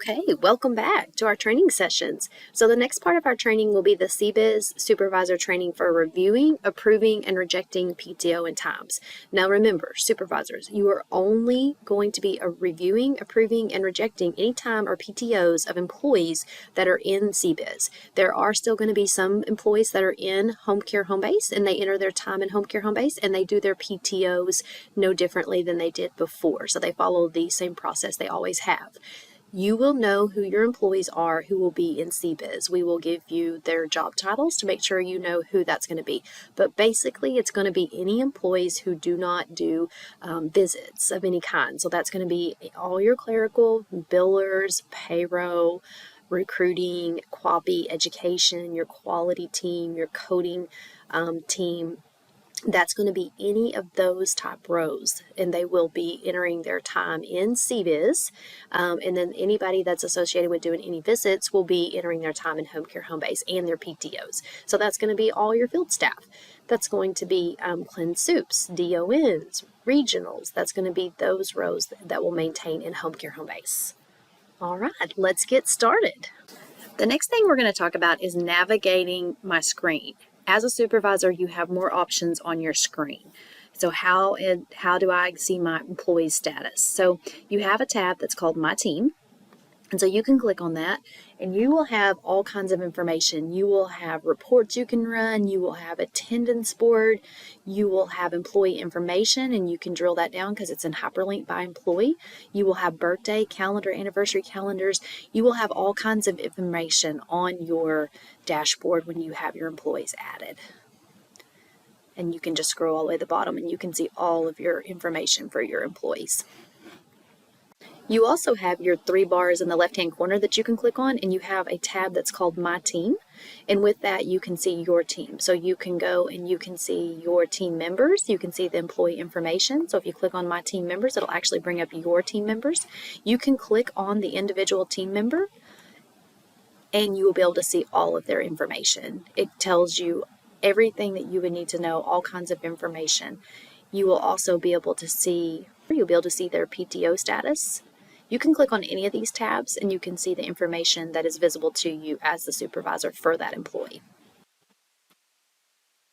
Okay, welcome back to our training sessions. So the next part of our training will be the CBIZ Supervisor training for reviewing, approving, and rejecting PTO and times. Now remember, supervisors, you are only going to be reviewing, approving, and rejecting any time or PTOs of employees that are in CBIZ. There are still going to be some employees that are in home care home base, and they enter their time in home care home base, and they do their PTOs no differently than they did before. So they follow the same process they always have. You will know who your employees are who will be in CBIZ. We will give you their job titles to make sure you know who that's going to be. But basically, it's going to be any employees who do not do visits of any kind. So that's going to be all your clerical, billers, payroll, recruiting, quality education, your quality team, your coding team. That's going to be any of those type rows, and they will be entering their time in CBIZ. And then anybody that's associated with doing any visits will be entering their time in home care home base and their PTOs. So that's going to be all your field staff. That's going to be cleanse soups, DONs, regionals. That's going to be those rows that will maintain in home care home base. All right, let's get started. The next thing we're going to talk about is navigating my screen. As a supervisor, you have more options on your screen. So how do I see my employee status? So you have a tab that's called My Team. And so you can click on that and you will have all kinds of information. You will have reports you can run. You will have attendance board. You will have employee information, and you can drill that down because it's in hyperlink by employee. You will have birthday calendar, anniversary calendars. You will have all kinds of information on your dashboard when you have your employees added. And you can just scroll all the way to the bottom and you can see all of your information for your employees. You also have your 3 bars in the left-hand corner that you can click on, and you have a tab that's called My Team. And with that, you can see your team. So you can go and you can see your team members. You can see the employee information. So if you click on My Team Members, it'll actually bring up your team members. You can click on the individual team member, and you will be able to see all of their information. It tells you everything that you would need to know, all kinds of information. You will also be able to see, their PTO status. You can click on any of these tabs and you can see the information that is visible to you as the supervisor for that employee.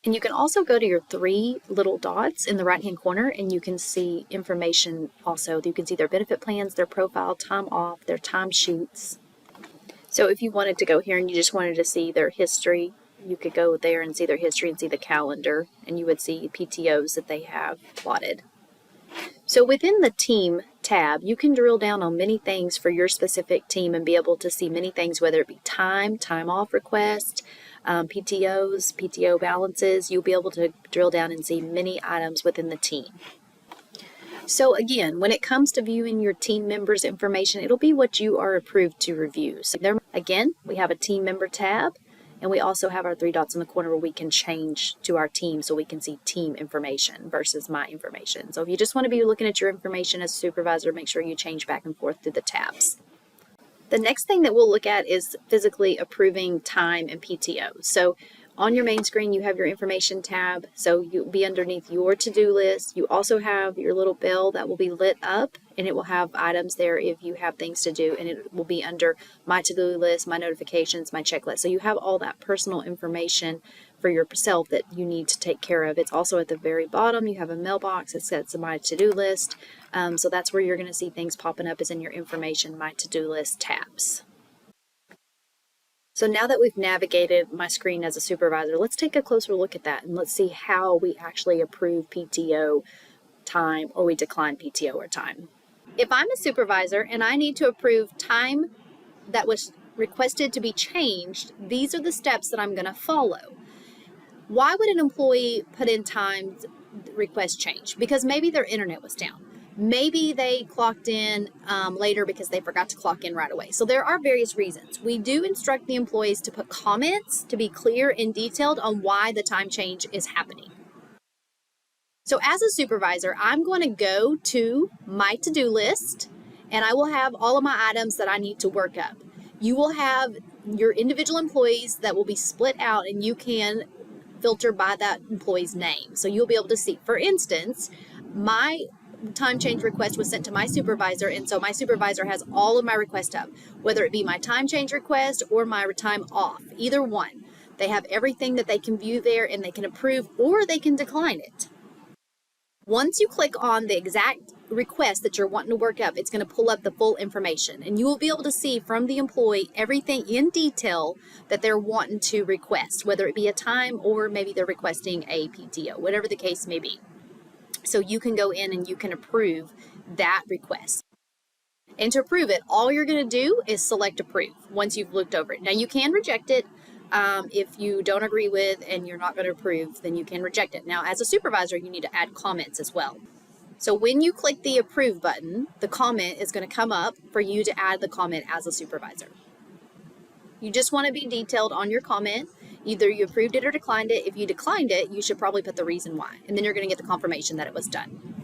And you can also go to your 3 little dots in the right-hand corner and you can see information also. You can see their benefit plans, their profile, time off, their time sheets. So if you wanted to go here and you just wanted to see their history, you could go there and see their history and see the calendar, and you would see PTOs that they have plotted. So within the team tab, you can drill down on many things for your specific team and be able to see many things, whether it be time off request, PTOs, PTO balances. You'll be able to drill down and see many items within the team. So again, when it comes to viewing your team members' information, it'll be what you are approved to review. So there, again, we have a team member tab. And we also have our 3 dots in the corner where we can change to our team so we can see team information versus my information. So if you just want to be looking at your information as a supervisor, make sure you change back and forth through the tabs. The next thing that we'll look at is physically approving time and PTO. So on your main screen, you have your information tab. So you'll be underneath your to-do list. You also have your little bell that will be lit up, and it will have items there if you have things to do, and it will be under my to-do list, my notifications, my checklist. So you have all that personal information for yourself that you need to take care of. It's also at the very bottom. You have a mailbox that says my to-do list. So that's where you're going to see things popping up, is in your information, my to-do list tabs. So now that we've navigated my screen as a supervisor, let's take a closer look at that and let's see how we actually approve PTO time or we decline PTO or time. If I'm a supervisor and I need to approve time that was requested to be changed, these are the steps that I'm going to follow. Why would an employee put in time request change? Because maybe their internet was down. Maybe they clocked in later because they forgot to clock in right away. So there are various reasons. We do instruct the employees to put comments to be clear and detailed on why the time change is happening. So as a supervisor, I'm going to go to my to-do list and I will have all of my items that I need to work up. You will have your individual employees that will be split out, and you can filter by that employee's name. So you'll be able to see, for instance, my time change request was sent to my supervisor, and so my supervisor has all of my requests up, whether it be my time change request or my time off, either one. They have everything that they can view there, and they can approve or they can decline it. Once you click on the exact request that you're wanting to work up, it's going to pull up the full information, and you will be able to see from the employee everything in detail that they're wanting to request, whether it be a time or maybe they're requesting a PTO, whatever the case may be. So you can go in and you can approve that request. And to approve it, all you're going to do is select approve once you've looked over it. Now you can reject it. If you don't agree with and you're not going to approve, then you can reject it. Now, as a supervisor, you need to add comments as well. So when you click the approve button, the comment is going to come up for you to add the comment as a supervisor. You just want to be detailed on your comment. Either you approved it or declined it. If you declined it, you should probably put the reason why, and then you're going to get the confirmation that it was done.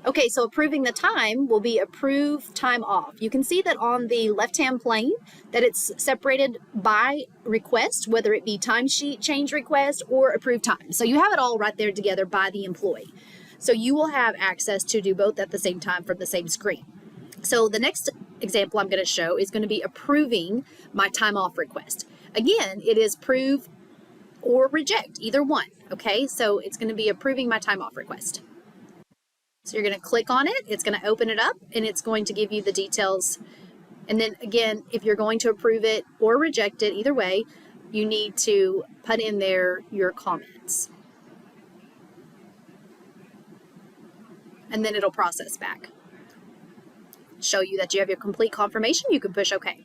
Okay, so approving the time will be approve time off. You can see that on the left-hand plane that it's separated by request, whether it be timesheet change request or approved time. So you have it all right there together by the employee. So you will have access to do both at the same time from the same screen. So the next example I'm going to show is going to be approving my time off request. Again, it is approve or reject, either one. Okay, so it's going to be approving my time off request. So you're going to click on it, it's going to open it up, and it's going to give you the details. And then again, if you're going to approve it or reject it, either way, you need to put in there your comments. And then it'll process back. Show you that you have your complete confirmation, you can push OK.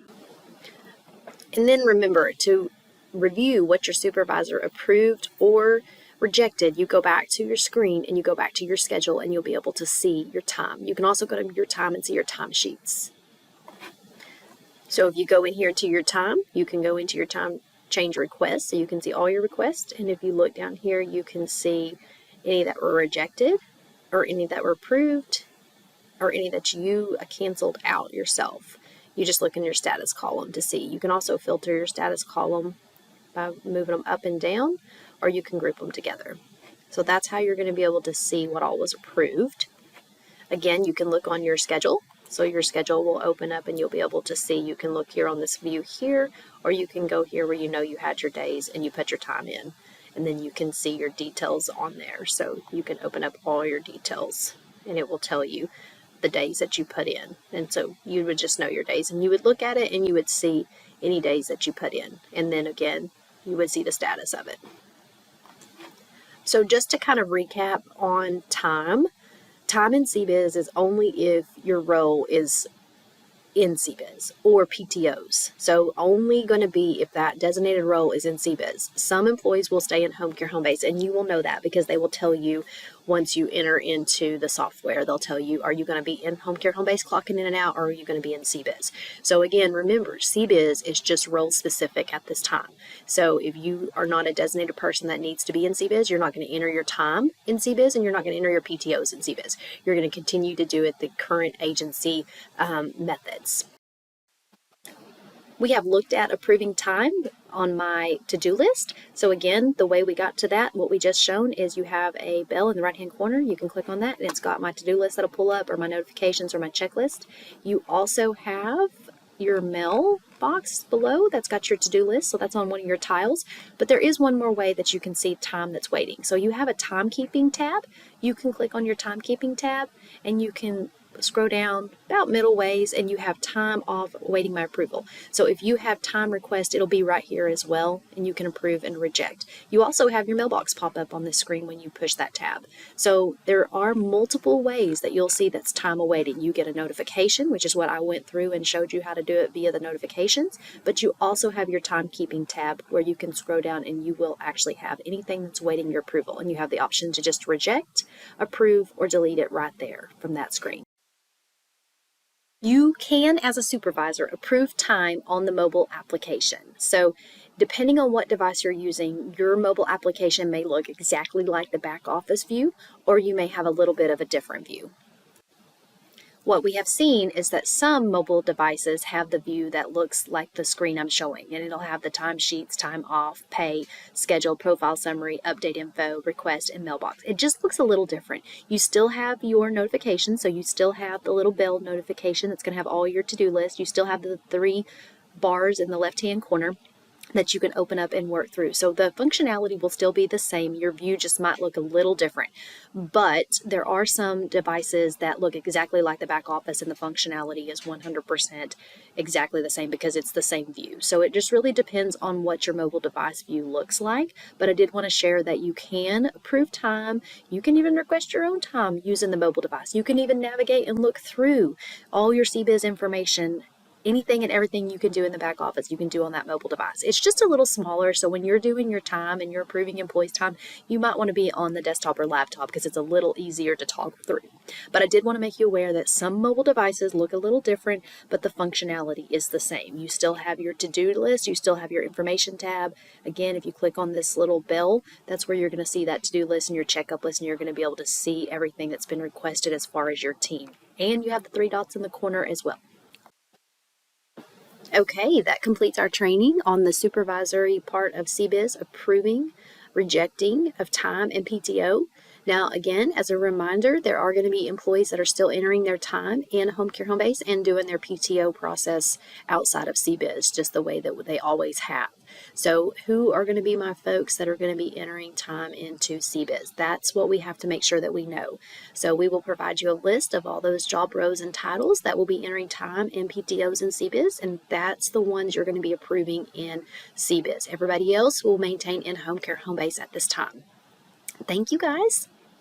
And then remember to review what your supervisor approved or rejected. You go back to your screen and you go back to your schedule and you'll be able to see your time. You can also go to your time and see your time sheets. So if you go in here to your time, you can go into your time change requests, so you can see all your requests. And if you look down here, you can see any that were rejected or any that were approved or any that you canceled out yourself. You just look in your status column to see. You can also filter your status column by moving them up and down, or you can group them together. So that's how you're going to be able to see what all was approved. Again, you can look on your schedule. So your schedule will open up and you'll be able to see. You can look here on this view here, or you can go here where you know you had your days and you put your time in. And then you can see your details on there. So you can open up all your details and it will tell you the days that you put in. And so you would just know your days and you would look at it and you would see any days that you put in. And then again, you would see the status of it. So just to kind of recap on time in CBIZ is only if your role is in CBIZ or PTOs. So only going to be if that designated role is in CBIZ. Some employees will stay in home care home base, and you will know that because they will tell you once you enter into the software, they'll tell you, are you going to be in home care home base clocking in and out, or are you going to be in CBIZ? So again, remember, CBIZ is just role specific at this time. So if you are not a designated person that needs to be in CBIZ, you're not going to enter your time in CBIZ, and you're not going to enter your PTOs in CBIZ. You're going to continue to do it the current agency methods. We have looked at approving time on my to-do list. So again, the way we got to that, what we just shown is you have a bell in the right-hand corner. You can click on that and it's got my to-do list that'll pull up, or my notifications, or my checklist. You also have your mail box below that's got your to-do list, so that's on one of your tiles. But there is one more way that you can see time that's waiting. So you have a timekeeping tab. You can click on your timekeeping tab and you can scroll down about middle ways and you have time off waiting my approval. So if you have time request, it'll be right here as well, and you can approve and reject. You also have your mailbox pop up on the screen when you push that tab. So there are multiple ways that you'll see that's time awaiting. You get a notification, which is what I went through and showed you how to do it via the notifications, but you also have your timekeeping tab where you can scroll down and you will actually have anything that's waiting your approval, and you have the option to just reject, approve, or delete it right there from that screen. You can, as a supervisor, approve time on the mobile application. So depending on what device you're using, your mobile application may look exactly like the back office view, or you may have a little bit of a different view. What we have seen is that some mobile devices have the view that looks like the screen I'm showing, and it'll have the timesheets, time off, pay, schedule, profile summary, update info, request, and mailbox. It just looks a little different. You still have your notifications, so you still have the little bell notification that's going to have all your to-do list. You still have the 3 bars in the left-hand corner that you can open up and work through. So the functionality will still be the same. Your view just might look a little different. But there are some devices that look exactly like the back office, and the functionality is 100% exactly the same because it's the same view. So it just really depends on what your mobile device view looks like. But I did want to share that you can approve time. You can even request your own time using the mobile device. You can even navigate and look through all your CBIZ information. Anything and everything you can do in the back office, you can do on that mobile device. It's just a little smaller, so when you're doing your time and you're approving employees' time, you might want to be on the desktop or laptop because it's a little easier to toggle through. But I did want to make you aware that some mobile devices look a little different, but the functionality is the same. You still have your to-do list, you still have your information tab. Again, if you click on this little bell, that's where you're going to see that to-do list and your checkup list, and you're going to be able to see everything that's been requested as far as your team. And you have the 3 dots in the corner as well. Okay, that completes our training on the supervisory part of CBIZ, approving, rejecting of time and PTO. Now, again, as a reminder, there are going to be employees that are still entering their time in Home Care Home Base and doing their PTO process outside of CBIZ, just the way that they always have. So who are going to be my folks that are going to be entering time into CBIZ? That's what we have to make sure that we know. So we will provide you a list of all those job roles and titles that will be entering time in PTOs and CBIZ, and that's the ones you're going to be approving in CBIZ. Everybody else will maintain in Home Care Home Base at this time. Thank you, guys.